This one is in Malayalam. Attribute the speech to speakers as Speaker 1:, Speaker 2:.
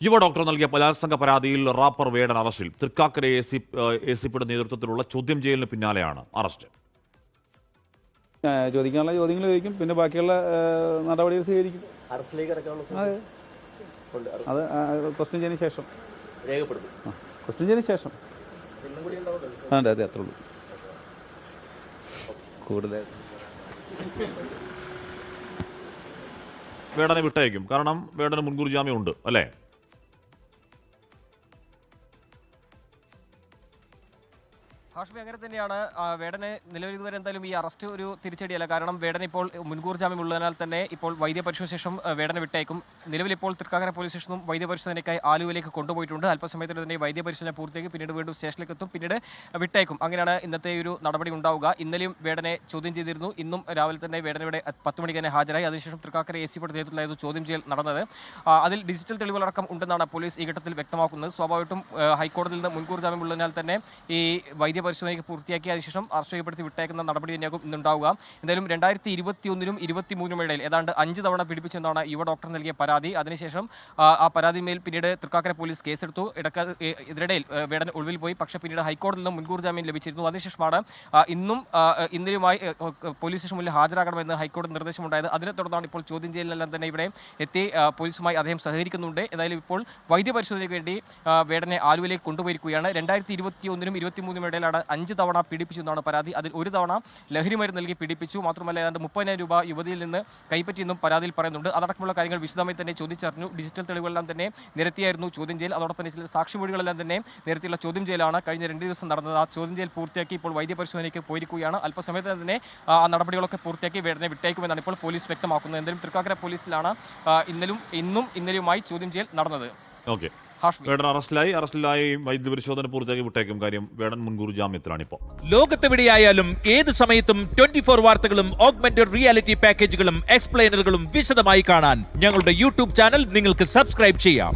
Speaker 1: യുവ ഡോക്ടർ നൽകിയ ബലാത്സംഗ പരാതിയിൽ റാപ്പർ വേടൻ അറസ്റ്റിൽ. തൃക്കാക്കര എസിപിയുടെ നേതൃത്വത്തിലുള്ള ചോദ്യം ചെയ്യലിന് പിന്നാലെയാണ് അറസ്റ്റ്.
Speaker 2: ചോദിക്കാനുള്ള ചോദ്യങ്ങൾ ചോദിക്കും, പിന്നെ ബാക്കിയുള്ള നടപടികൾ സ്വീകരിക്കും. അത് ക്വസ്റ്റ്യൻ ചെയ്തതിന് ശേഷം ക്വസ്റ്റ്യൻ ചെയ്തതിന് ശേഷം അതെ അത്രേ ഉള്ളൂ. കൂടുതൽ
Speaker 1: വേടനെ വിട്ടയക്കും, കാരണം വേടന് മുൻകൂർ ജാമ്യം ഉണ്ട് അല്ലേ?
Speaker 3: ഹാഷ്മി, അങ്ങനെ തന്നെയാണ്. വേടനെ നിലവിൽ ഇതുവരെ എന്തായാലും ഈ അറസ്റ്റ് ഒരു തിരിച്ചടിയല്ല. കാരണം വേടൻ ഇപ്പോൾ മുൻകൂർ ജാമ്യം ഉള്ളതിനാൽ തന്നെ ഇപ്പോൾ വൈദ്യപരിശോധന ശേഷം വേടനെ വിട്ടയക്കും. നിലവിൽ ഇപ്പോൾ തൃക്കാക്കര പോലീസ് സ്റ്റേഷനും വൈദ്യപരിശോധനയ്ക്കായി ആലുവയിലേക്ക് കൊണ്ടുപോയിട്ടുണ്ട്. അല്പസമയത്തിന് തന്നെ വൈദ്യപരിശോധന പൂർത്തിയാക്കി പിന്നീട് വീണ്ടും സ്റ്റേഷനിലേക്ക് എത്തും, പിന്നീട് വിട്ടയക്കും. അങ്ങനെയാണ് ഇന്നത്തെ ഒരു നടപടി ഉണ്ടാവുക. ഇന്നലെയും വേടനെ ചോദ്യം ചെയ്തിരുന്നു. ഇന്നും രാവിലെ തന്നെ വേടൻ ഇവിടെ 10 മണിക്ക് തന്നെ ഹാജരായി. അതിനുശേഷം തൃക്കാക്കര എസിപിയുടെ നേതൃത്വത്തിലായിരുന്നു ചോദ്യം ചെയ്യൽ നടന്നത്. അതിൽ ഡിജിറ്റൽ തെളിവുകളടക്കം ഉണ്ടെന്നാണ് പോലീസ് ഈ ഘട്ടത്തിൽ വ്യക്തമാക്കുന്നത്. സ്വാഭാവികമായിട്ടും ഹൈക്കോടതിയിൽ നിന്ന് മുൻകൂർ ജാമ്യം ഉള്ളതിനാൽ തന്നെ ഈ വൈദ്യപരിശോധനയ്ക്ക് പൂർത്തിയാക്കിയ ശേഷം അറസ്റ്റ് ചെയ്യപ്പെടുത്തി വിട്ടയക്കുന്ന നടപടി തന്നെയാകും ഇന്നുണ്ടാവുക. എന്തായാലും 2021-നും 23-നും ഇടയിൽ ഏതാണ്ട് 5 തവണ പീഡിപ്പിച്ചെന്നാണ് യുവ ഡോക്ടർ നൽകിയ പരാതി. അതിനുശേഷം ആ പരാതിമേൽ പിന്നീട് തൃക്കാക്കര പോലീസ് കേസെടുത്തു. ഇതിനിടയിൽ വേടൻ ഒളിവിൽ പോയി. പക്ഷേ പിന്നീട് ഹൈക്കോടതിയിൽ നിന്ന് മുൻകൂർ ജാമ്യം ലഭിച്ചിരുന്നു. അതിനുശേഷമാണ് ഇന്നലെയുമായി പോലീസ് സ്റ്റേഷൻ മുന്നിൽ ഹാജരാകണമെന്ന് ഹൈക്കോടതി നിർദ്ദേശമുണ്ടായത്. അതിനെ തുടർന്നാണ് ഇപ്പോൾ ചോദ്യം ചെയ്യലിനെല്ലാം തന്നെ ഇവിടെ എത്തി പോലീസുമായി അദ്ദേഹം സഹകരിക്കുന്നുണ്ട്. ഏതായാലും ഇപ്പോൾ വൈദ്യപരിശോധനയ്ക്ക് വേണ്ടി വേടനെ ആലുവയിലേക്ക് കൊണ്ടുപോയിരിക്കുകയാണ്. 2021-നും 23-നും ഇടയിലാണ് 5 തവണ പീഡിപ്പിച്ചു എന്നാണ് പരാതി. അതിൽ ഒരു തവണ ലഹരിമരുന്ന് നൽകി പീഡിപ്പിച്ചു. മാത്രമല്ല ഏതാണ്ട് 30,000 രൂപ യുവതിയിൽ നിന്ന് കൈപ്പറ്റിയെന്നും പരാതിയിൽ പറയുന്നുണ്ട്. അതടക്കമുള്ള കാര്യങ്ങൾ വിശദമായി തന്നെ ചോദിച്ചറിഞ്ഞു. ഡിജിറ്റൽ തെളിവുകളെല്ലാം തന്നെ നിരത്തിയായിരുന്നു ചോദ്യം ചെയ്യൽ. അതോടൊപ്പം തന്നെ ചില സാക്ഷിമൊഴികളെല്ലാം തന്നെ നിരത്തിയുള്ള ചോദ്യം ചെയ്യലാണ് കഴിഞ്ഞ 2 ദിവസം നടന്നത്. ആ ചോദ്യം ചെയ്യൽ പൂർത്തിയാക്കി ഇപ്പോൾ വൈദ്യപരിശോധനയ്ക്ക് പോയിരിക്കുകയാണ്. അല്പസമയത്ത് തന്നെ ആ നടപടികളൊക്കെ പൂർത്തിയാക്കി വേടനെ വിട്ടയക്കുമെന്നാണ് ഇപ്പോൾ പോലീസ് വ്യക്തമാക്കുന്നത്. എന്തായാലും തൃക്കാക്കര പോലീസിലാണ് ഇന്നും ഇന്നലെയുമായി ചോദ്യം ചെയ്യൽ നടന്നത്.
Speaker 1: ഓക്കെ, വേടൻ അറസ്റ്റിലായി വൈദ്യപരിശോധന പൂർത്തിയാക്കി വിട്ടേക്കും. കാര്യം വേടൻ മുൻകൂർ ജാമ്യത്തിലാണ് ഇപ്പോൾ.
Speaker 4: ലോകത്തെവിടെയായാലും ഏത് സമയത്തും 24 വാർത്തകളും ഓഗ്മെന്റഡ് റിയാലിറ്റി പാക്കേജുകളും എക്സ്പ്ലെയിനറുകളും വിശദമായി കാണാൻ ഞങ്ങളുടെ യൂട്യൂബ് ചാനൽ നിങ്ങൾക്ക് സബ്സ്ക്രൈബ് ചെയ്യാം.